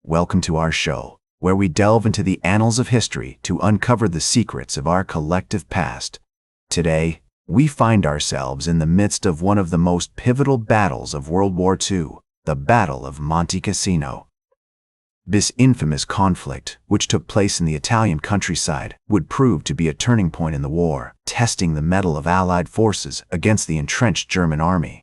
Welcome to our show, where we delve into the annals of history to uncover the secrets of our collective past. Today, we find ourselves in the midst of one of the most pivotal battles of World War II, the Battle of Monte Cassino. This infamous conflict, which took place in the Italian countryside, would prove to be a turning point in the war, testing the mettle of Allied forces against the entrenched German army.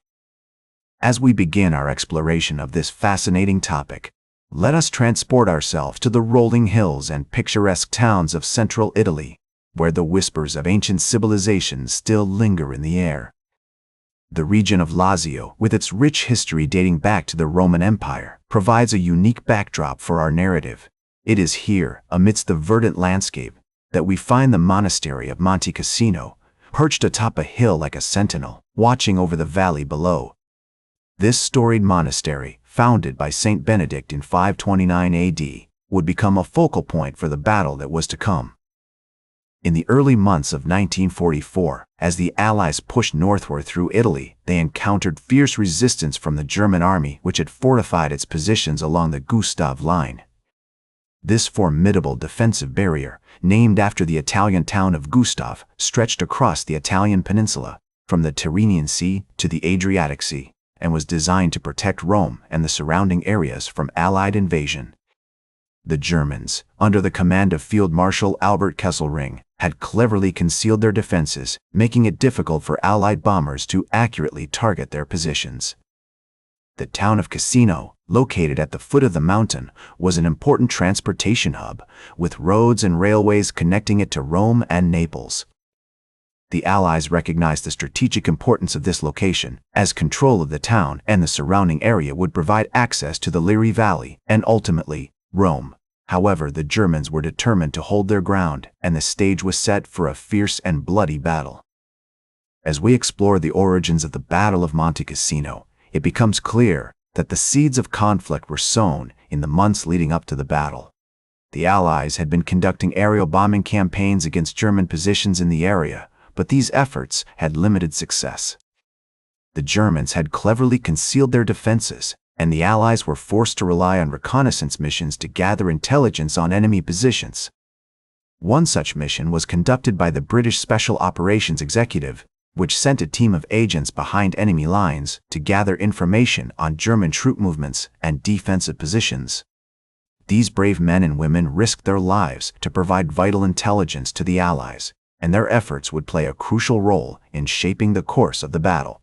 As we begin our exploration of this fascinating topic, let us transport ourselves to the rolling hills and picturesque towns of central Italy, where the whispers of ancient civilizations still linger in the air. The region of Lazio, with its rich history dating back to the Roman Empire, provides a unique backdrop for our narrative. It is here, amidst the verdant landscape, that we find the monastery of Monte Cassino, perched atop a hill like a sentinel, watching over the valley below. This storied monastery, founded by Saint Benedict in 529 AD, would become a focal point for the battle that was to come. In the early months of 1944, as the Allies pushed northward through Italy, they encountered fierce resistance from the German army, which had fortified its positions along the Gustav Line. This formidable defensive barrier, named after the Italian town of Gustav, stretched across the Italian peninsula, from the Tyrrhenian Sea to the Adriatic Sea, and was designed to protect Rome and the surrounding areas from Allied invasion. The Germans, under the command of Field Marshal Albert Kesselring, had cleverly concealed their defenses, making it difficult for Allied bombers to accurately target their positions. The town of Cassino, located at the foot of the mountain, was an important transportation hub, with roads and railways connecting it to Rome and Naples. The Allies recognized the strategic importance of this location, as control of the town and the surrounding area would provide access to the Liri Valley and ultimately, Rome. However, the Germans were determined to hold their ground, and the stage was set for a fierce and bloody battle. As we explore the origins of the Battle of Monte Cassino, it becomes clear that the seeds of conflict were sown in the months leading up to the battle. The Allies had been conducting aerial bombing campaigns against German positions in the area, but these efforts had limited success. The Germans had cleverly concealed their defenses, and the Allies were forced to rely on reconnaissance missions to gather intelligence on enemy positions. One such mission was conducted by the British Special Operations Executive, which sent a team of agents behind enemy lines to gather information on German troop movements and defensive positions. These brave men and women risked their lives to provide vital intelligence to the Allies, and their efforts would play a crucial role in shaping the course of the battle.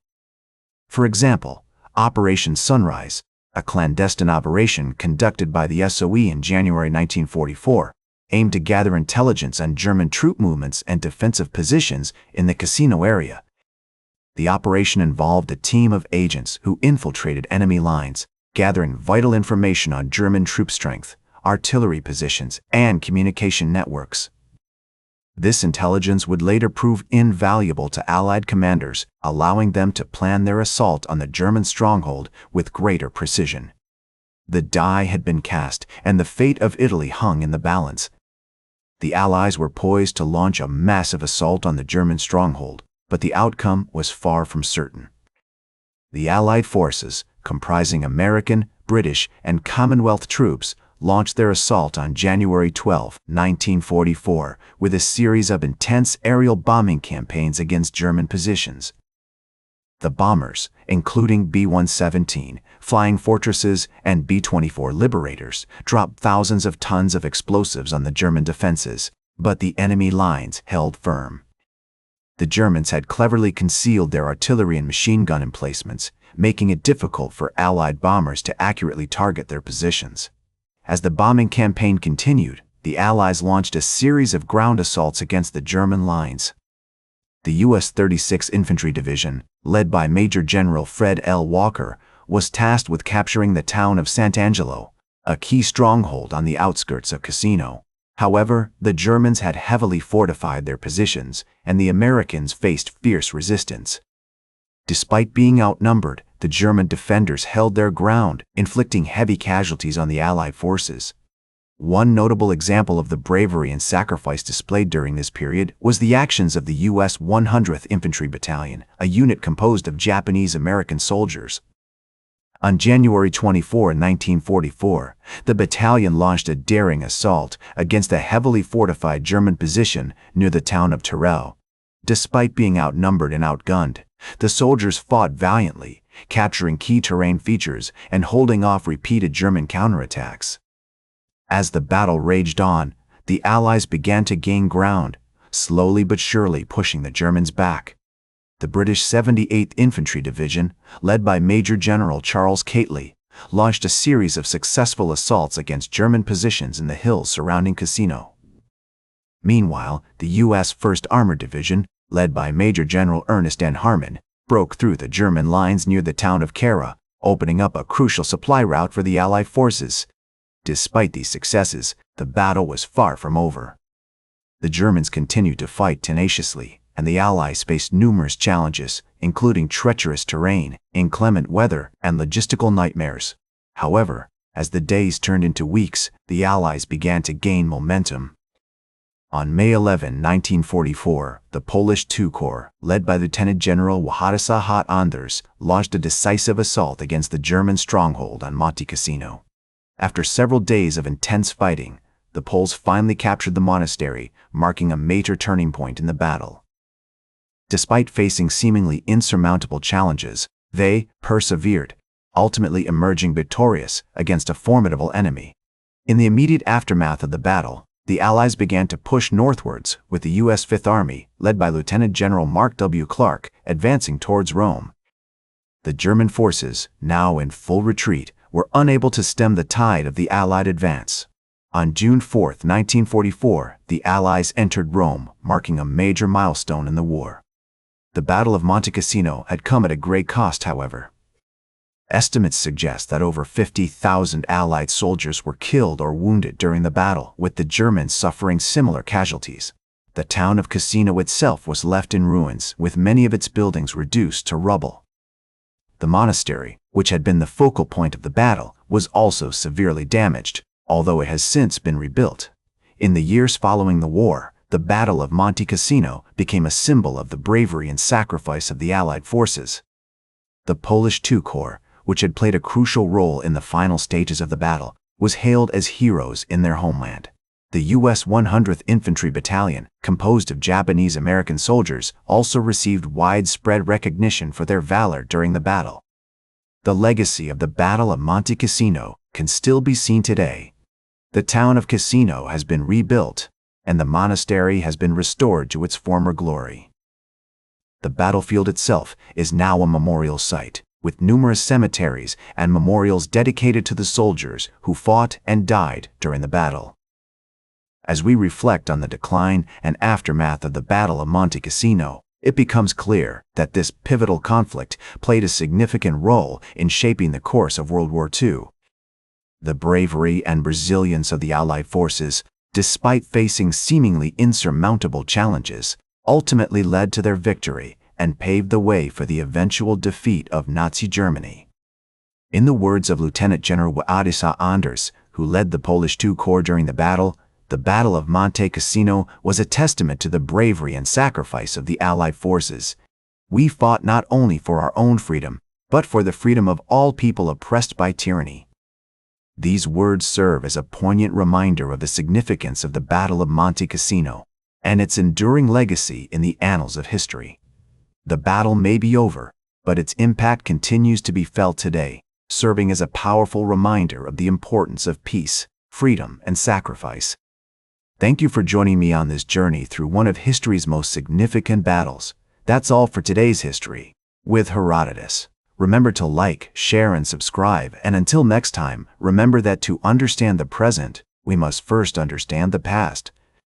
For example, Operation Sunrise, a clandestine operation conducted by the SOE in January 1944, aimed to gather intelligence on German troop movements and defensive positions in the Cassino area. The operation involved a team of agents who infiltrated enemy lines, gathering vital information on German troop strength, artillery positions, and communication networks. This intelligence would later prove invaluable to Allied commanders, allowing them to plan their assault on the German stronghold with greater precision. The die had been cast, and the fate of Italy hung in the balance. The Allies were poised to launch a massive assault on the German stronghold, but the outcome was far from certain. The Allied forces, comprising American, British, and Commonwealth troops, launched their assault on January 12, 1944, with a series of intense aerial bombing campaigns against German positions. The bombers, including B-117, Flying Fortresses, and B-24 Liberators, dropped thousands of tons of explosives on the German defenses, but the enemy lines held firm. The Germans had cleverly concealed their artillery and machine gun emplacements, making it difficult for Allied bombers to accurately target their positions. As the bombing campaign continued, the Allies launched a series of ground assaults against the German lines. The U.S. 36th Infantry Division, led by Major General Fred L. Walker, was tasked with capturing the town of Sant'Angelo, a key stronghold on the outskirts of Cassino. However, the Germans had heavily fortified their positions, and the Americans faced fierce resistance. Despite being outnumbered, the German defenders held their ground, inflicting heavy casualties on the Allied forces. One notable example of the bravery and sacrifice displayed during this period was the actions of the U.S. 100th Infantry Battalion, a unit composed of Japanese-American soldiers. On January 24, 1944, the battalion launched a daring assault against a heavily fortified German position near the town of Terrell. Despite being outnumbered and outgunned, the soldiers fought valiantly, capturing key terrain features and holding off repeated German counterattacks. As the battle raged on, the Allies began to gain ground, slowly but surely pushing the Germans back. The British 78th Infantry Division, led by Major General Charles Cately, launched a series of successful assaults against German positions in the hills surrounding Cassino. Meanwhile, the U.S. 1st Armored Division, led by Major General Ernest N. Harmon, broke through the German lines near the town of Kara, opening up a crucial supply route for the Allied forces. Despite these successes, the battle was far from over. The Germans continued to fight tenaciously, and the Allies faced numerous challenges, including treacherous terrain, inclement weather, and logistical nightmares. However, as the days turned into weeks, the Allies began to gain momentum. On May 11, 1944, the Polish II Corps, led by Lieutenant General Władysław Anders, launched a decisive assault against the German stronghold on Monte Cassino. After several days of intense fighting, the Poles finally captured the monastery, marking a major turning point in the battle. Despite facing seemingly insurmountable challenges, they persevered, ultimately emerging victorious against a formidable enemy. In the immediate aftermath of the battle, the Allies began to push northwards, with the U.S. Fifth Army, led by Lieutenant General Mark W. Clark, advancing towards Rome. The German forces, now in full retreat, were unable to stem the tide of the Allied advance. On June 4, 1944, the Allies entered Rome, marking a major milestone in the war. The Battle of Monte Cassino had come at a great cost, however. Estimates suggest that over 50,000 Allied soldiers were killed or wounded during the battle, with the Germans suffering similar casualties. The town of Cassino itself was left in ruins, with many of its buildings reduced to rubble. The monastery, which had been the focal point of the battle, was also severely damaged, although it has since been rebuilt. In the years following the war, the Battle of Monte Cassino became a symbol of the bravery and sacrifice of the Allied forces. The Polish II Corps, which had played a crucial role in the final stages of the battle, was hailed as heroes in their homeland. The U.S. 100th Infantry Battalion, composed of Japanese-American soldiers, also received widespread recognition for their valor during the battle. The legacy of the Battle of Monte Cassino can still be seen today. The town of Cassino has been rebuilt, and the monastery has been restored to its former glory. The battlefield itself is now a memorial site, with numerous cemeteries and memorials dedicated to the soldiers who fought and died during the battle. As we reflect on the decline and aftermath of the Battle of Monte Cassino, it becomes clear that this pivotal conflict played a significant role in shaping the course of World War II. The bravery and resilience of the Allied forces, despite facing seemingly insurmountable challenges, ultimately led to their victory and paved the way for the eventual defeat of Nazi Germany. In the words of Lieutenant General Władysław Anders, who led the Polish II Corps during the Battle of Monte Cassino was a testament to the bravery and sacrifice of the Allied forces. We fought not only for our own freedom, but for the freedom of all people oppressed by tyranny. These words serve as a poignant reminder of the significance of the Battle of Monte Cassino and its enduring legacy in the annals of history. The battle may be over, but its impact continues to be felt today, serving as a powerful reminder of the importance of peace, freedom, and sacrifice. Thank you for joining me on this journey through one of history's most significant battles. That's all for today's History with Herodotus. Remember to like, share, and subscribe, and until next time, remember that to understand the present, we must first understand the past.